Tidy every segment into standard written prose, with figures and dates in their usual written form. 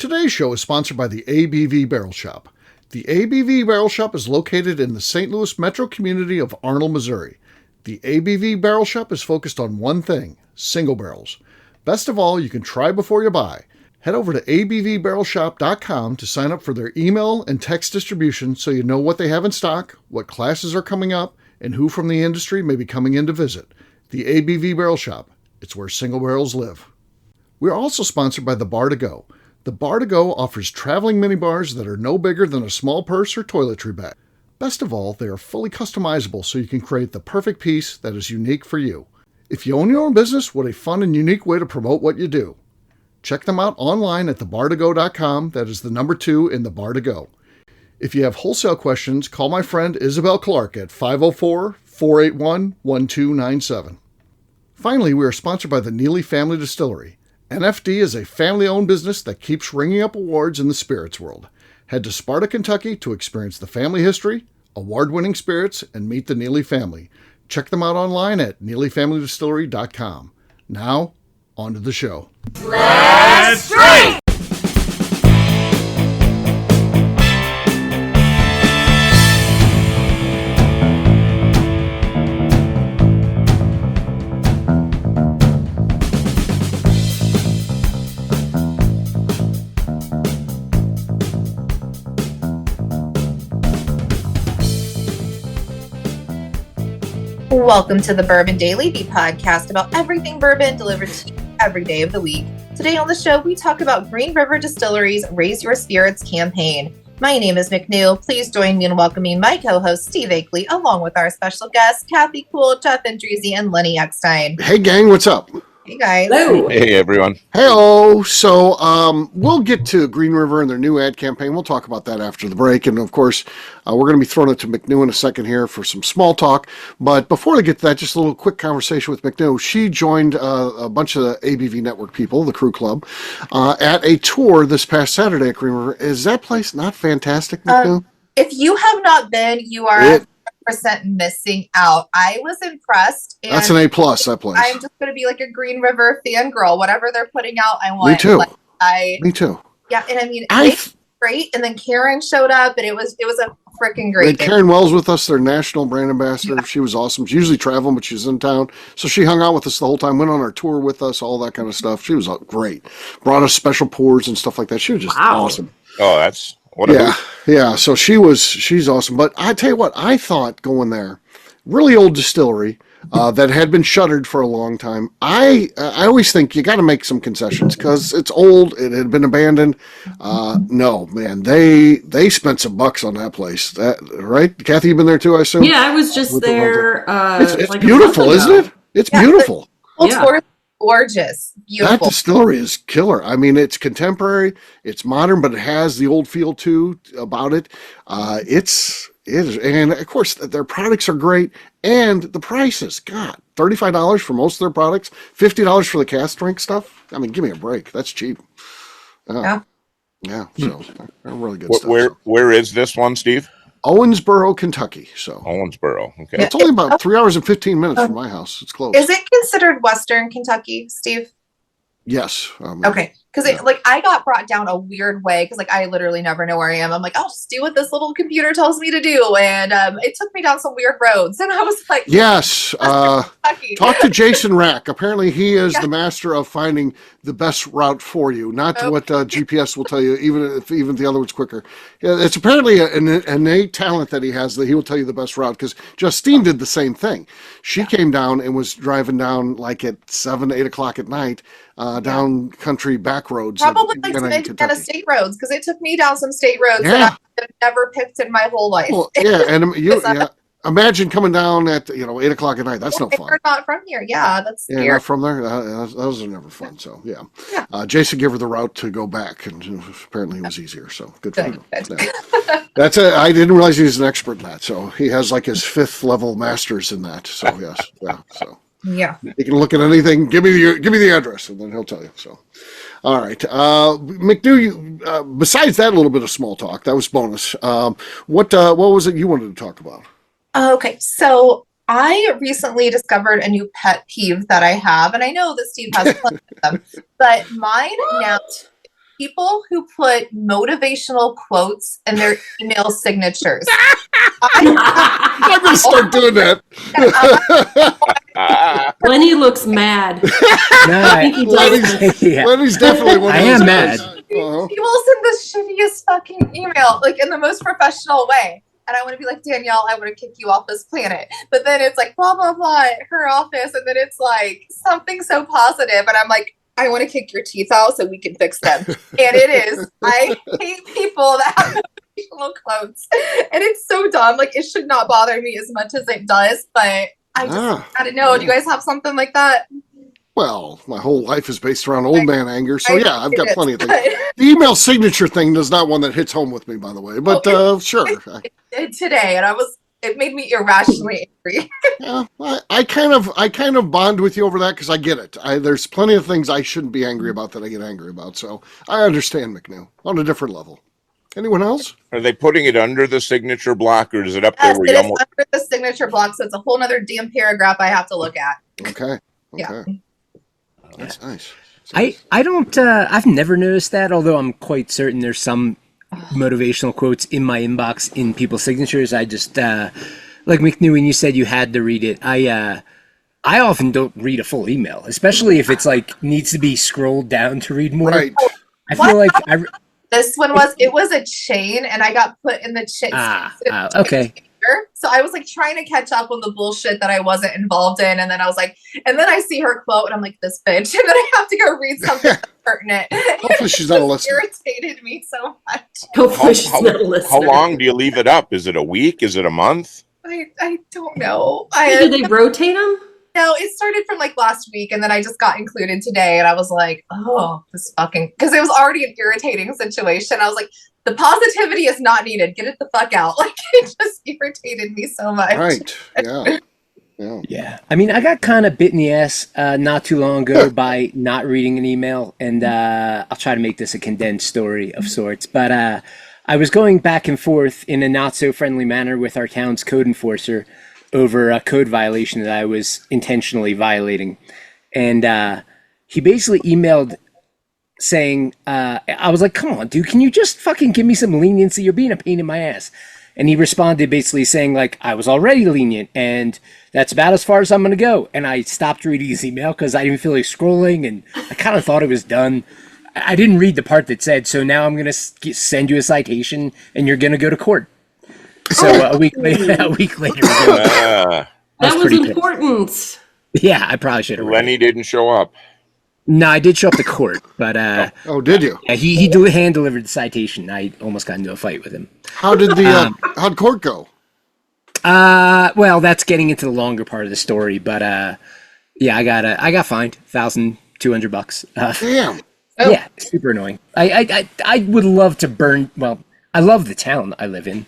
Today's show is sponsored by the ABV Barrel Shop. The ABV Barrel Shop is located in the St. Louis metro community of Arnold, Missouri. The ABV Barrel Shop is focused on one thing, single barrels. Best of all, you can try before you buy. Head over to abvbarrelshop.com to sign up for their email and text distribution so you know what they have in stock, what classes are coming up, and who from the industry may be coming in to visit. The ABV Barrel Shop. It's where single barrels live. We're also sponsored by the Bar to Go. The Bar to Go offers traveling minibars that are no bigger than a small purse or toiletry bag. Best of all, they are fully customizable so you can create the perfect piece that is unique for you. If you own your own business, what a fun and unique way to promote what you do. Check them out online at thebartogo.com. That is the number 2 in the Bar to Go. If you have wholesale questions, call my friend Isabel Clark at 504-481-1297. Finally, we are sponsored by the Neely Family Distillery. NFD is a family-owned business that keeps ringing up awards in the spirits world. Head to Sparta, Kentucky to experience the family history, award-winning spirits, and meet the Neely family. Check them out online at neelyfamilydistillery.com. Now, on to the show. Let's drink! Welcome to the Bourbon Daily, the podcast about everything bourbon delivered to you every day of the week. Today on the show, we talk about Green River Distillery's Raise Your Spirits campaign. My name is McNew. Please join me in welcoming my co-host, Steve Akeley, along with our special guests, Kathy Cool, Jeff Andreezy, and Lenny Eckstein. Hey, gang, what's up? Hey, guys. Hello. Hey, everyone. Hello. So we'll get to Green River and their new ad campaign. We'll talk about that after the break. And, of course, we're going to be throwing it to McNew in a second here for some small talk. But before we get to that, just a little quick conversation with McNew. She joined a bunch of the ABV Network people, the Crew Club, at a tour this past Saturday at Green River. Is that place not fantastic, McNew? If you have not been, you are 100% missing out. I was impressed. And that's an A+, that place. I'm just going to be like a Green River fangirl. Whatever they're putting out, I want. Me too. Me too. Yeah, and I mean, great. And then Karen showed up, and it was a freaking great. We had Karen Wells with us, their national brand ambassador. Yeah. She was awesome. She's usually traveling, but she's in town, so she hung out with us the whole time. Went on our tour with us, all that kind of stuff. She was great. Brought us special pours and stuff like that. She was just awesome. Oh, that's. Yeah. So she's awesome. But I tell you what, I thought going there, really old distillery that had been shuttered for a long time. I always think you got to make some concessions because it's old. It had been abandoned. No, man, they spent some bucks on that place. Right, Kathy, you've been there too, I assume. Yeah, I was just there. It's like beautiful, isn't it? It's beautiful. It's gorgeous. Beautiful. That distillery is killer. I mean, it's contemporary, it's modern, but it has the old feel too about it. It is, and of course their products are great, and the prices. God, $35 for most of their products, $50 for the cast drink stuff. I mean, give me a break. That's cheap. Yeah. So they're really good stuff. Where is this one, Steve? Owensboro, Kentucky. So Owensboro. Okay. It's only about 3 hours and 15 minutes from my house. It's close. Is it considered Western Kentucky, Steve? Yes. Okay. Because I got brought down a weird way because I literally never know where I am. I'm like, I'll just do what this little computer tells me to do. And it took me down some weird roads. And I was like, yes. Talk to Jason Rack. Apparently he is the master of finding the best route for you, not what GPS will tell you, even if the other one's quicker. Yeah, it's apparently an innate talent that he has that he will tell you the best route because Justine did the same thing. She came down and was driving down like at 7, 8 o'clock at night down country back roads. Probably like some Indiana state roads because it took me down some state roads that I've never picked in my whole life. Well, and imagine coming down at 8 o'clock at night. That's no fun. We're not from here. Yeah, that's scary. Not from there. Those are never fun. So yeah. Jason gave her the route to go back, and apparently it was easier. So good for him. Yeah. That's it. I didn't realize he was an expert in that. So he has like his 5th level masters in that. So yes, So. Yeah, you can look at anything. Give me the address, and then he'll tell you. So, all right, McNew. Besides that, a little bit of small talk. That was bonus. What was it you wanted to talk about? Okay, so I recently discovered a new pet peeve that I have, and I know that Steve has plenty of them, but mine now people who put motivational quotes in their email signatures. I'm going to start doing that. Lenny looks mad. No, Lenny's definitely one of I those am guys. mad. People send the shittiest fucking email, like in the most professional way. And I want to be like, Danielle, I want to kick you off this planet. But then it's like, blah, blah, blah, at her office. And then it's like something so positive. And I'm like, I want to kick your teeth out so we can fix them. And it is. I hate people that have motivational quotes. And it's so dumb. Like, it should not bother me as much as it does. But I don't know. Do you guys have something like that? Well, my whole life is based around old man anger, so yeah, I've got plenty of things. But The email signature thing is not one that hits home with me, by the way, but sure. it did today, and it made me irrationally angry. Yeah, I kind of bond with you over that because I get it. There's plenty of things I shouldn't be angry about that I get angry about, so I understand McNew on a different level. Anyone else? Are they putting it under the signature block, or is it up there Yes, where it you is almost? under the signature block, so it's a whole nother damn paragraph I have to look at. Okay. Yeah. That's nice. I don't, I've never noticed that, although I'm quite certain there's some motivational quotes in my inbox in people's signatures. I just, like McNew, when you said you had to read it, I often don't read a full email, especially if it's like needs to be scrolled down to read more. Right. I feel like This one was a chain, and I got put in the chain. okay. So I was like trying to catch up on the bullshit that I wasn't involved in, and then I was like, and then I see her quote, and I'm like, this bitch, and then I have to go read something pertinent. Hopefully she's not a listener. Irritated me so much. Hopefully she's not a listener. How long do you leave it up? Is it a week? Is it a month? I don't know. Do they rotate them? No, it started from like last week, and then I just got included today, and I was like, oh, this fucking, because it was already an irritating situation. I was like, the positivity is not needed. Get it the fuck out. Like, it just irritated me so much. Right. Yeah. Yeah. I mean, I got kind of bit in the ass not too long ago by not reading an email, and I'll try to make this a condensed story of sorts. But I was going back and forth in a not so friendly manner with our town's code enforcer over a code violation that I was intentionally violating. And he basically emailed saying, I was like, come on, dude, can you just fucking give me some leniency? You're being a pain in my ass. And he responded basically saying, like, I was already lenient, and that's about as far as I'm going to go. And I stopped reading his email because I didn't feel like scrolling, and I kind of thought it was done. I didn't read the part that said, so now I'm going to send you a citation, and you're going to go to court. So a week later, That was important. Yeah, I probably should have read Lenny didn't show up. No, I did show up to court, but Oh, did you? yeah, he hand delivered the citation. I almost got into a fight with him. How did how'd court go? Well, that's getting into the longer part of the story, but yeah, I got fined $1,200. Damn. Yeah, super annoying. I would love to burn. Well, I love the town I live in,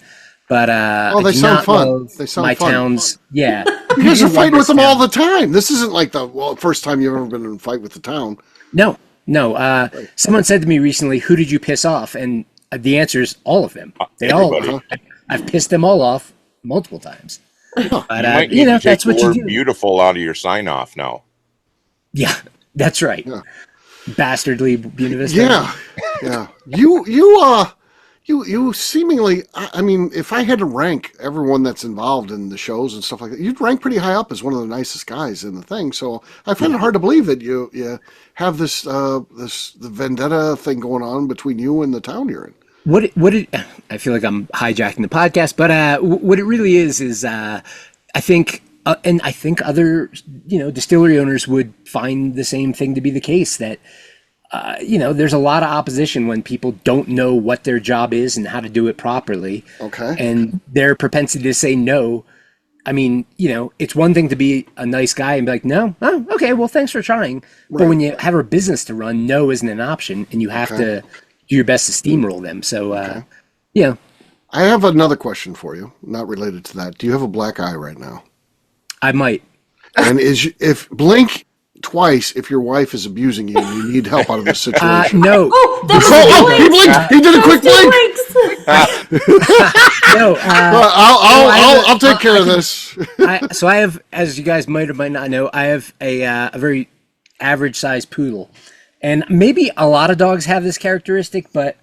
but Oh, they I do sound not fun. love They sound my fun. town's. Yeah, You guys are fighting with them all the the time. This isn't like the first time you've ever been in a fight with the town. No. Someone said to me recently, "Who did you piss off?" And the answer is all of them. They Everybody. all. I've pissed them all off multiple times. But Might need to take that's what the you word do. beautiful out of your sign off now. Yeah, that's right. Yeah. Bastardly Buena Vista. Yeah. You seemingly, I mean, if I had to rank everyone that's involved in the shows and stuff like that, you'd rank pretty high up as one of the nicest guys in the thing. So I find it hard to believe that you have this the vendetta thing going on between you and the town you're in. What it I feel like I'm hijacking the podcast, but what it really is I think and I think other distillery owners would find the same thing to be the case, that there's a lot of opposition when people don't know what their job is and how to do it properly. Okay. And their propensity to say no. I mean, it's one thing to be a nice guy and be like, no, oh, okay, well, thanks for trying. Right. But when you have a business to run, no isn't an option, and you have to do your best to steamroll them. So, I have another question for you, not related to that. Do you have a black eye right now? I might. And if blink twice if your wife is abusing you and you need help out of this situation. No. Oh, that was He blinked. He did a quick blink. No. I'll take care of this. So I have, as you guys might or might not know, I have a very average sized poodle, And maybe a lot of dogs have this characteristic, but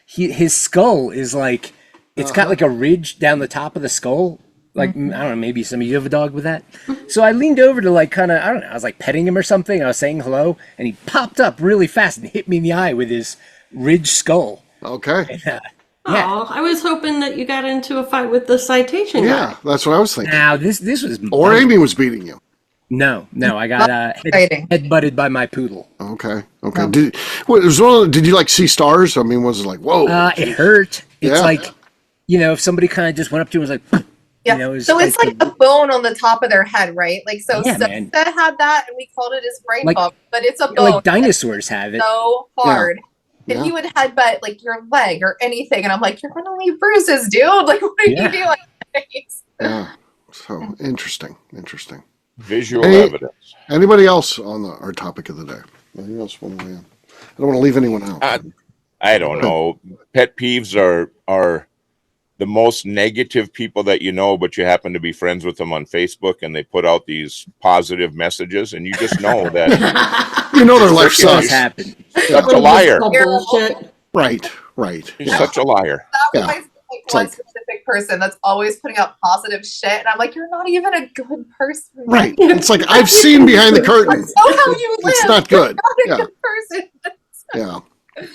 his skull is like, it's got like a ridge down the top of the skull. Like, I don't know, maybe some of you have a dog with that. So I leaned over to like kind of, I don't know, I was like petting him or something. I was saying hello, and he popped up really fast and hit me in the eye with his ridge skull. Okay. And, Oh, I was hoping that you got into a fight with the citation Yeah, guy. that's what I was thinking. now this was Or Amy was beating you. No, I got head butted by my poodle. Okay. Did you like see stars? I mean, was it like, whoa? It hurt. It's Yeah. like, if somebody kind of just went up to him and was like, Yeah. So it's like a bone on the top of their head, right? Like, so Yeah, Sosa had that, and we called it his brain Like- bump, but it's a bone. like dinosaurs have it. So hard. Yeah. And he would headbutt like your leg or anything, and I'm like, you're gonna leave bruises, dude. Like, what are you doing? Yeah. So interesting. Visual evidence. Anybody else on our topic of the day? Anything else want to weigh in? I don't want to leave anyone out. I don't know. Pet peeves are the most negative people that you know, but you happen to be friends with them on Facebook, and they put out these positive messages, and you just know that You know their life It does sucks. happen. such a liar. Bullshit. Right. You're such a liar. That Yeah. reminds me of like one specific person that's always putting out positive shit, and I'm like, you're not even a good person. Right. It's like I've seen behind the curtain. That's not how you live. It's not good. You're not a Yeah. good person. Yeah.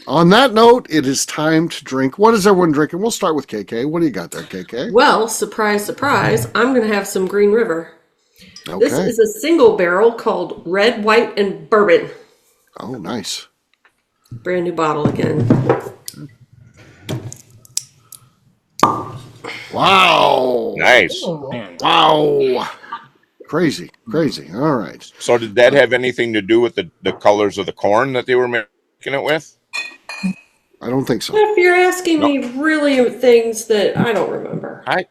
On that note, it is time to drink. What is everyone drinking? We'll start with KK. What do you got there, KK? Well, surprise, surprise, I'm going to have some Green River. This Okay. is a single barrel called Red, White, and Bourbon. Oh, nice. Brand new bottle again. Wow. Nice. Wow. Crazy. All right. So did that have anything to do with the colors of the corn that they were making it with? I don't think so. If you're asking me really things that I don't remember. I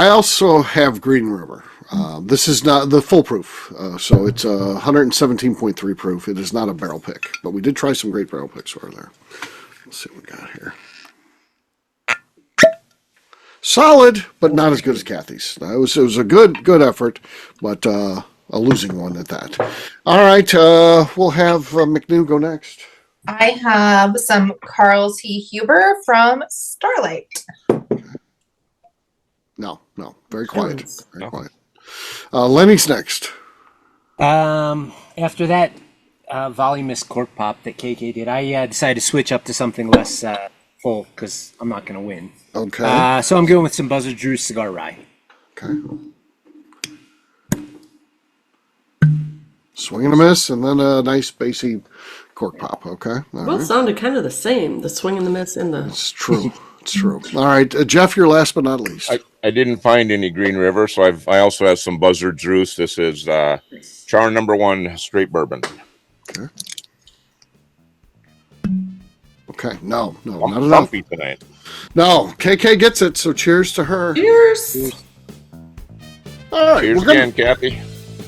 also have Green River. This is not the full proof, so it's 117.3 proof. It is not a barrel pick, but we did try some great barrel picks over there. Let's see what we got here. Solid, but not as good as Kathy's. It was a good effort, but a losing one at that. All right, we'll have McNew go next. I have some Carl T. Huber from Starlight. No, very quiet. Very quiet. Lenny's next. After that voluminous cork pop that KK did, I decided to switch up to something less full because I'm not going to win. Okay. So I'm going with some Buzzard Drew Cigar Rye. Okay. Swing and a miss, and then a nice bassy cork pop. Okay. All Both right. sounded kind of the same. The swing and the miss and the. It's true. It's true. All right, Jeff, you're last but not least. I didn't find any Green River, so I also have some Buzzard Drews. This is Char number 1 straight bourbon. Okay. No, I'm not enough. comfy tonight. No, KK gets it. So cheers to her. Cheers. All right. Cheers we're gonna, again, Kathy.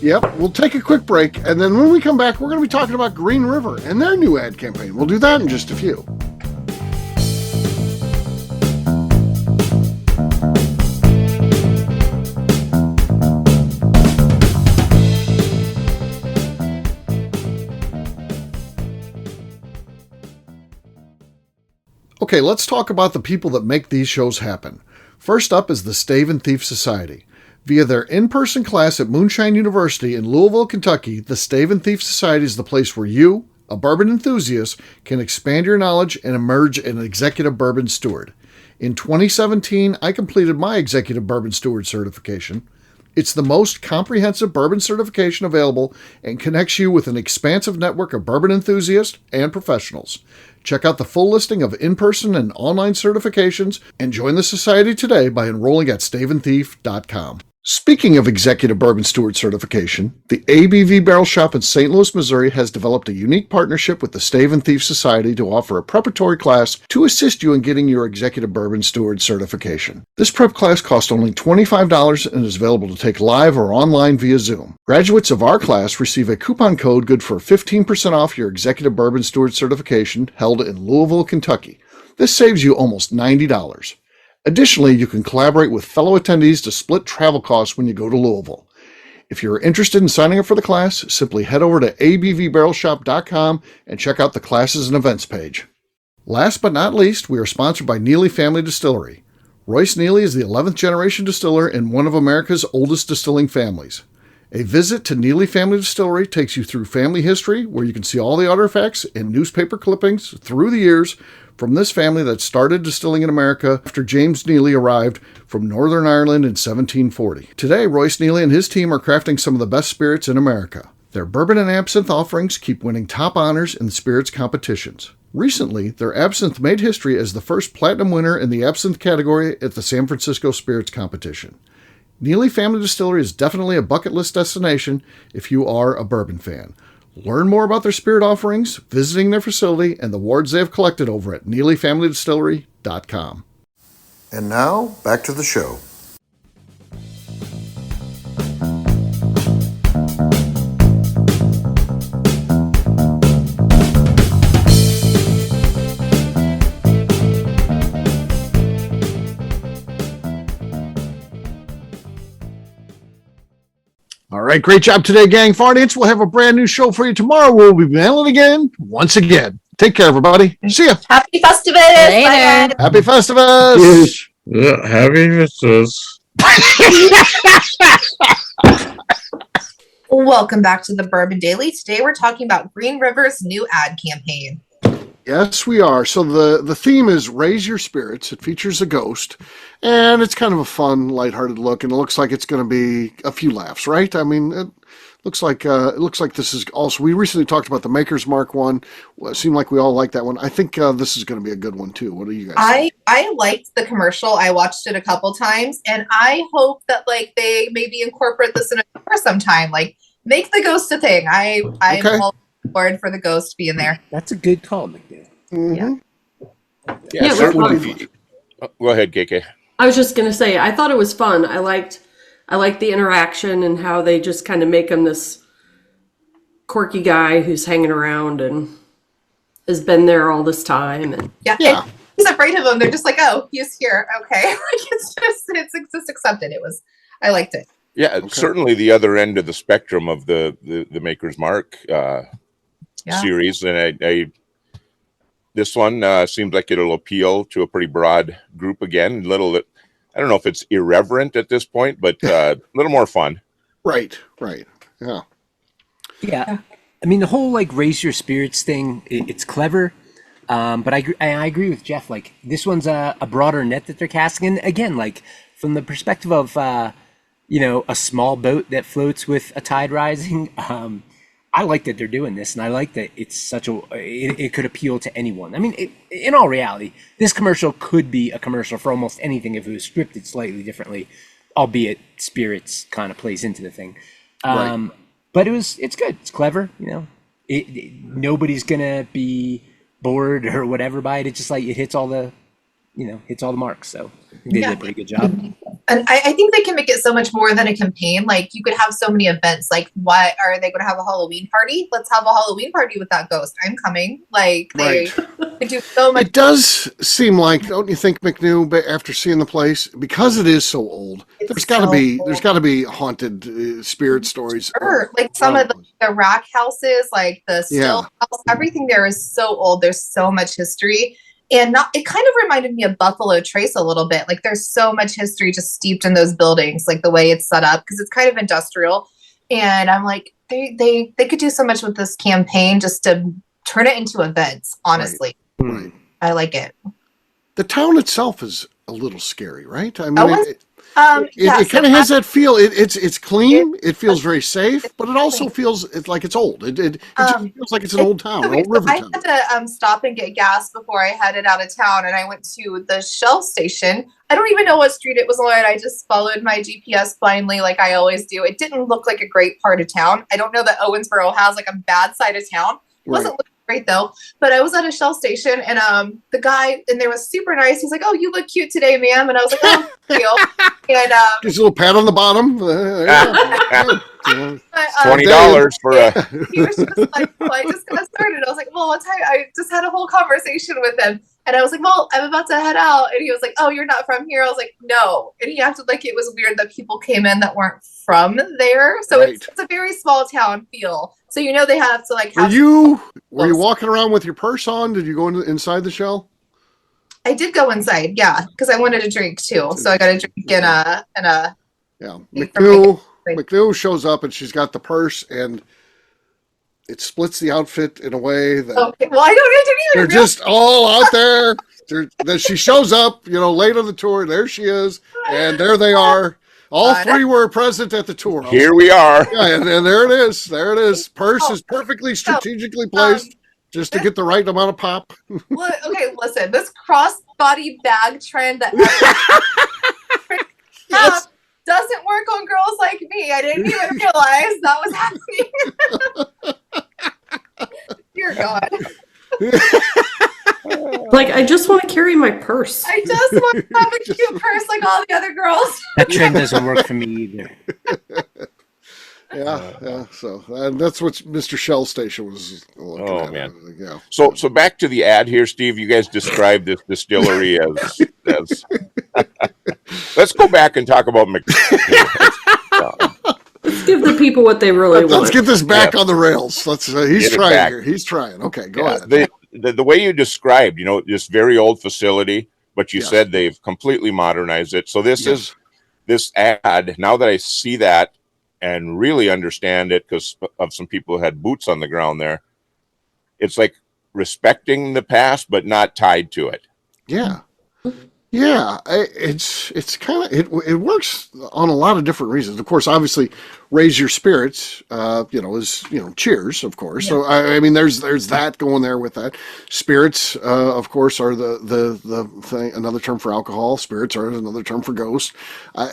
Yep. We'll take a quick break, and then when we come back, we're going to be talking about Green River and their new ad campaign. We'll do that in just a few. Okay, let's talk about the people that make these shows happen. First up is the Stave and Thief Society. Via their in-person class at Moonshine University in Louisville, Kentucky, the Stave and Thief Society is the place where you, a bourbon enthusiast, can expand your knowledge and emerge an executive bourbon steward. In 2017, I completed my executive bourbon steward certification. It's the most comprehensive bourbon certification available and connects you with an expansive network of bourbon enthusiasts and professionals. Check out the full listing of in-person and online certifications and join the society today by enrolling at staveandthief.com. Speaking of Executive Bourbon Steward certification, the ABV Barrel Shop in St. Louis, Missouri has developed a unique partnership with the Stave and Thief Society to offer a preparatory class to assist you in getting your Executive Bourbon Steward certification. This prep class costs only $25 and is available to take live or online via Zoom. Graduates of our class receive a coupon code good for 15% off your Executive Bourbon Steward certification held in Louisville, Kentucky. This saves you almost $90. Additionally, you can collaborate with fellow attendees to split travel costs when you go to Louisville. If you're interested in signing up for the class, simply head over to abvbarrelshop.com and check out the classes and events page. Last but not least, we are sponsored by Neely Family Distillery. Royce Neely is the 11th generation distiller in one of America's oldest distilling families. A visit to Neely Family Distillery takes you through family history, where you can see all the artifacts and newspaper clippings through the years from this family that started distilling in America after James Neely arrived from Northern Ireland in 1740. Today, Royce Neely and his team are crafting some of the best spirits in America. Their bourbon and absinthe offerings keep winning top honors in the spirits competitions. Recently, their absinthe made history as the first platinum winner in the absinthe category at the San Francisco Spirits Competition. Neely Family Distillery is definitely a bucket list destination if you are a bourbon fan. Learn more about their spirit offerings, visiting their facility, and the awards they have collected over at NeelyFamilyDistillery.com. And now, back to the show. All right, great job today, gang. For audience, we'll have a brand new show for you tomorrow. We'll be mailing again, once again. Take care, everybody. See ya. Happy Festivus! Later. Happy Festivus! Yeah, happy Festivus. Welcome back to the Bourbon Daily. Today we're talking about Green River's new ad campaign. Yes, we are. So the theme is Raise Your Spirits. It features a ghost, and it's kind of a fun, lighthearted look, and it looks like it's going to be a few laughs, right? I mean, it looks like this is also. We recently talked about the Maker's Mark one. Well, it seemed like we all like that one. I think this is going to be a good one too. What do you guys think? I liked the commercial. I watched it a couple times, and I hope that like they maybe incorporate this in a tour sometime. Like make the ghost a thing. I'm all board for the ghost being there. That's a good call, McNew. Mm-hmm. Yeah, certainly. Go ahead, KK. I was just gonna say, I thought it was fun. I liked the interaction and how they just kind of make him this quirky guy who's hanging around and has been there all this time. And Yeah. He's afraid of him. They're just like, oh, he's here. Okay, like it's just accepted. I liked it. Yeah, certainly the other end of the spectrum of the Maker's Mark series, and I this one seems like it'll appeal to a pretty broad group again. I don't know if it's irreverent at this point, but a little more fun. Right. Yeah. I mean, the whole like raise your spirits thing, it's clever. But I agree with Jeff. Like this one's a broader net that they're casting. And again, like from the perspective of, a small boat that floats with a tide rising. I like that they're doing this, and I like that it's it could appeal to anyone. I mean, in all reality, this commercial could be a commercial for almost anything if it was scripted slightly differently, albeit spirits kind of plays into the thing. Right. But it's good. It's clever. Nobody's gonna be bored or whatever by it. It's just like it hits all the marks. So they did a pretty good job. And I think they can make it so much more than a campaign. Like you could have so many events. Like, what are they going to have a Halloween party? Let's have a Halloween party with that ghost. I'm coming. Like they do so much. It does seem like, don't you think, McNew? After seeing the place, because it is so old, there's got to be haunted spirit stories. Sure. Like some of the rack houses, like the still house, everything there is so old. There's so much history. And it kind of reminded me of Buffalo Trace a little bit. Like there's so much history just steeped in those buildings, like the way it's set up, because it's kind of industrial. And I'm like, they could do so much with this campaign just to turn it into events, honestly. Right. I like it. The town itself is a little scary, right? I mean, it kind of has that feel. It's clean. It feels very safe, but it also feels like it's old. It just feels like it's an old town, an old river town. I had to stop and get gas before I headed out of town, and I went to the Shell station. I don't even know what street it was on. I just followed my GPS blindly, like I always do. It didn't look like a great part of town. I don't know that Owensboro has like a bad side of town. It wasn't looking great though. But I was at a Shell station, and the guy in there was super nice. He's like, "Oh, you look cute today, ma'am." And I was like, "Oh, thank you." And gives a little pat on the bottom. $20 for he was just like, well, I just got started. I was like, well, I just had a whole conversation with him. And I was like, well, I'm about to head out. And he was like, oh, you're not from here? I was like, no. And he acted like it was weird that people came in that weren't from there. So Right. it's a very small town feel. So they have to like Were have you walking around with your purse on? Did you go inside the shell? I did go inside, yeah, because I wanted a drink too. So I got a drink and a Yeah. McNew shows up and she's got the purse and it splits the outfit in a way that okay. Well, I didn't they're even just all out there. Then she shows up, late on the tour. There she is, and there they are. All three were present at the tour. Here we are. Yeah, and there it is. There it is. Purse is perfectly strategically placed just to get the right amount of pop. Well, okay, listen. This crossbody bag trend that Yes. doesn't work on girls like me. I didn't even realize that was happening. Dear God. Like, I just want to carry my purse. I just want to have a cute purse like all the other girls. That trend doesn't work for me either. Yeah. So that's what Mr. Shell Station was looking at. Oh man. Yeah. So back to the ad here, Steve. You guys described this distillery as let's go back and talk about McNew. Let's give the people what they really want. Let's get this back on the rails. He's Get it trying back. here. He's trying. Okay, go ahead. The way you described, this very old facility, but you Yes. said they've completely modernized it. So this Yes. is this ad. Now that I see that and really understand it because of some people who had boots on the ground there, it's like respecting the past, but not tied to it. Yeah. Yeah, it's kind of it works on a lot of different reasons. Of course, obviously, raise your spirits. Is cheers, of course. So I mean, there's that going there with that. Spirits, of course, are the thing. Another term for alcohol. Spirits are another term for ghost.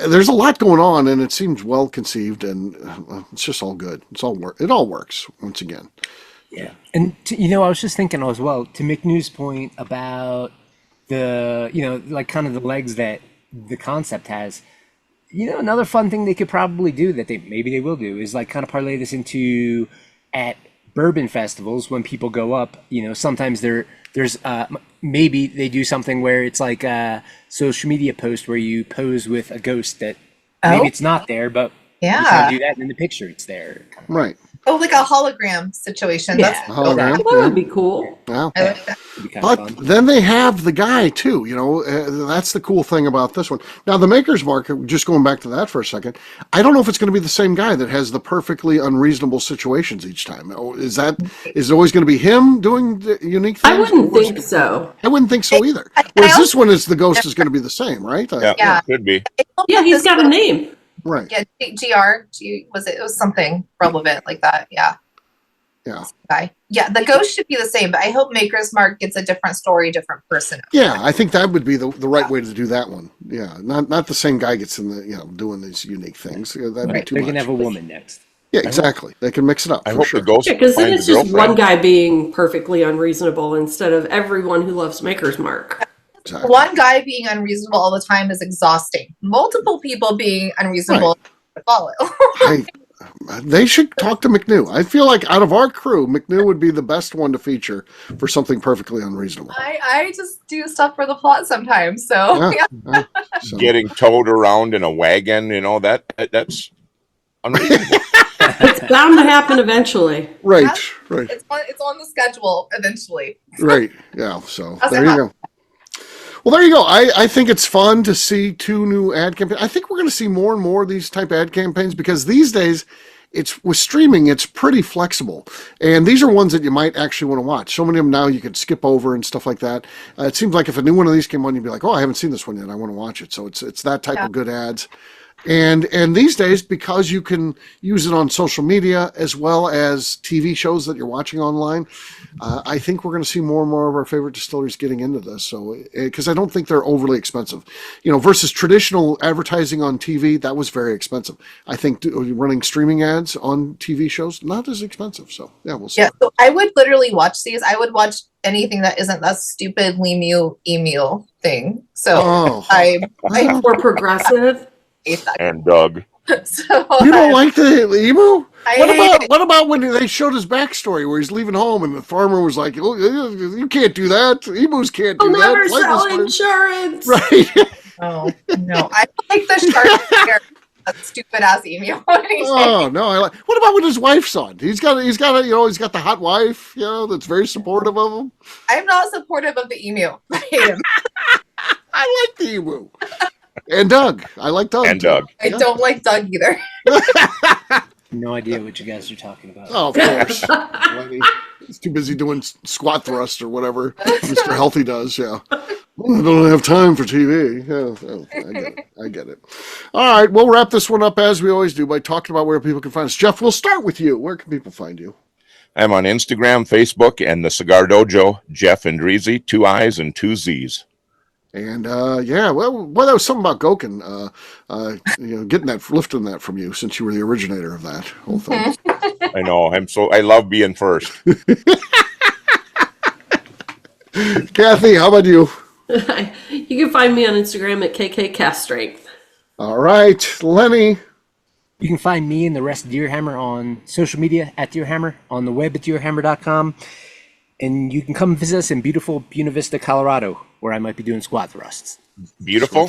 There's a lot going on, and it seems well conceived, and it's just all good. It all works once again. Yeah. And, I was just thinking as well, to McNew's point about the, like kind of the legs that the concept has, another fun thing they could probably do that maybe they will do is like kind of parlay this into at bourbon festivals when people go up, sometimes there's maybe they do something where it's like a social media post where you pose with a ghost that maybe it's not there, but you can do that and in the picture it's there. Right. Oh, like a hologram situation. Yeah. That's Hologram. That would be cool. Yeah. I like that. It'd be kind of But fun. then they have the guy too, that's the cool thing about this one. Now the Maker's Mark, just going back to that for a second, I don't know if it's going to be the same guy that has the perfectly unreasonable situations each time. Is it always going to be him doing the unique things? I wouldn't think so. I wouldn't think so either. Whereas this one is the ghost is going to be the same, right? Yeah. Could be. Yeah, he's got a name. Right. Yeah, it was something relevant like that. Yeah. Yeah. Guy. Yeah, the ghost should be the same, but I hope Maker's Mark gets a different story, different person. Yeah, I think that would be the right way to do that one. Yeah, not the same guy gets in the doing these unique things. That'd be Right. too They're much. going to have a woman next. Yeah, exactly. They can mix it up. I for hope sure. the ghost Yeah, because then finds it's a just girlfriend. one guy being perfectly unreasonable instead of everyone who loves Maker's Mark. Exactly. One guy being unreasonable all the time is exhausting. Multiple people being unreasonable to follow. They should talk to McNew. I feel like out of our crew, McNew would be the best one to feature for something perfectly unreasonable. I just do stuff for the plot sometimes. So yeah. So- Getting towed around in a wagon, that's unreasonable. It's bound to happen eventually. right, That's- right, It's on the schedule eventually. right. Yeah. So How's there that you go. Well, there you go. I think it's fun to see 2 new ad campaigns. I think we're going to see more and more of these type ad campaigns because these days, it's with streaming, it's pretty flexible. And these are ones that you might actually want to watch. So many of them now you could skip over and stuff like that. It seems like if a new one of these came on, you'd be like, oh, I haven't seen this one yet. I want to watch it. So it's that type of good ads. And these days, because you can use it on social media as well as TV shows that you're watching online, I think we're going to see more and more of our favorite distilleries getting into this. So, because I don't think they're overly expensive, versus traditional advertising on TV, that was very expensive. I think running streaming ads on TV shows, not as expensive. So, yeah, we'll see. Yeah, so I would literally watch these. I would watch anything that isn't that stupid emu thing. So Oh, I Or progressive. hate that. And Doug. So You don't like the emu? I hate it. What about when they showed his backstory where he's leaving home and the farmer was like, "Oh, you can't do that. Emus can't do I'll that." never Life sell is fine." insurance. Right. Oh no, I like the shark. That stupid ass emu. Oh no! What about with his wife's son? He's got he's got the hot wife, that's very supportive of him. I'm not supportive of the emu. I hate him. I like the emu. And Doug. I like Doug. And too. Doug. I don't like Doug either. No idea what you guys are talking about. Oh, of course. Lenny. He's too busy doing squat thrust or whatever Mr. Healthy does. Yeah. I don't have time for TV. Yeah, I get it. All right, we'll wrap this one up as we always do by talking about where people can find us. Jeff, we'll start with you. Where can people find you? I'm on Instagram, Facebook, and the Cigar Dojo, Jeff and Dreezy, 2 I's and 2 Z's. And that was something about Gokin, lifting that from you since you were the originator of that whole thing. I know. I love being first. Kathy, how about you? You can find me on Instagram at KKCastStrength. All right, Lenny. You can find me and the rest of Deerhammer on social media at Deerhammer, on the web at deerhammer.com, and you can come visit us in beautiful Buena Vista, Colorado, where I might be doing squat thrusts. Beautiful.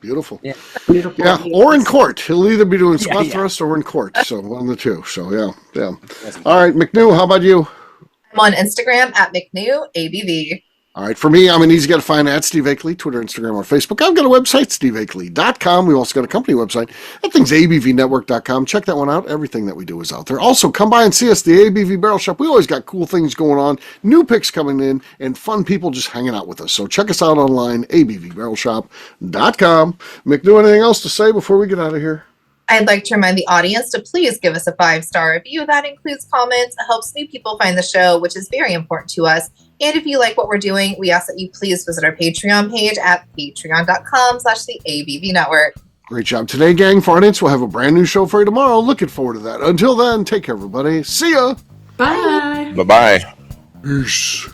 Beautiful. Yeah. Beautiful. Yeah, or in court. He'll either be doing squat Yeah. thrust or in court. So one of the two. So yeah. All right, McNew, how about you? I'm on Instagram at McNew ABV. All right, for me, I'm an easy guy to find at Steve Akeley, Twitter, Instagram, or Facebook. I've got a website, steveakeley.com. We've also got a company website. That thing's abvnetwork.com. Check that one out. Everything that we do is out there. Also, come by and see us, the ABV Barrel Shop. We always got cool things going on, new picks coming in, and fun people just hanging out with us. So check us out online, abvbarrelshop.com. McNew, anything else to say before we get out of here? I'd like to remind the audience to please give us a 5-star review. That includes comments. It helps new people find the show, which is very important to us. And if you like what we're doing, we ask that you please visit our Patreon page at patreon.com/the ABV Network. Great job today, gang. For our audience, we'll have a brand new show for you tomorrow. Looking forward to that. Until then, take care, everybody. See ya. Bye. Bye-bye. Peace.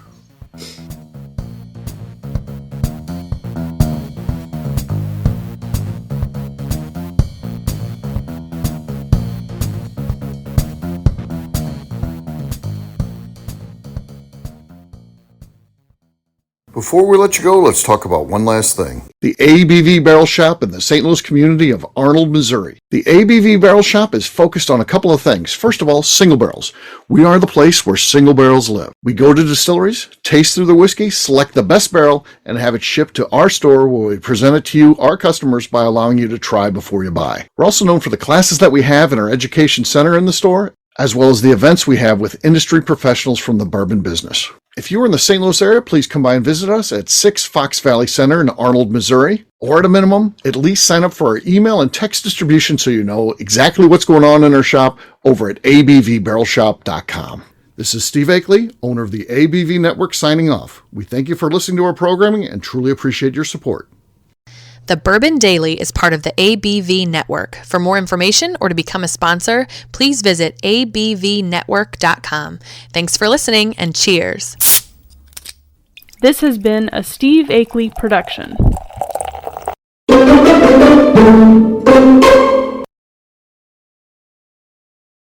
Before we let you go, let's talk about one last thing. The ABV Barrel Shop in the St. Louis community of Arnold, Missouri. The ABV Barrel Shop is focused on a couple of things. First of all, single barrels. We are the place where single barrels live. We go to distilleries, taste through the whiskey, select the best barrel, and have it shipped to our store where we present it to you, our customers, by allowing you to try before you buy. We're also known for the classes that we have in our education center in the store, as well as the events we have with industry professionals from the bourbon business. If you are in the St. Louis area, please come by and visit us at 6 Fox Valley Center in Arnold, Missouri. Or at a minimum, at least sign up for our email and text distribution so you know exactly what's going on in our shop over at abvbarrelshop.com. This is Steve Akeley, owner of the ABV Network, signing off. We thank you for listening to our programming and truly appreciate your support. The Bourbon Daily is part of the ABV Network. For more information or to become a sponsor, please visit abvnetwork.com. Thanks for listening and cheers. This has been a Steve Akeley production.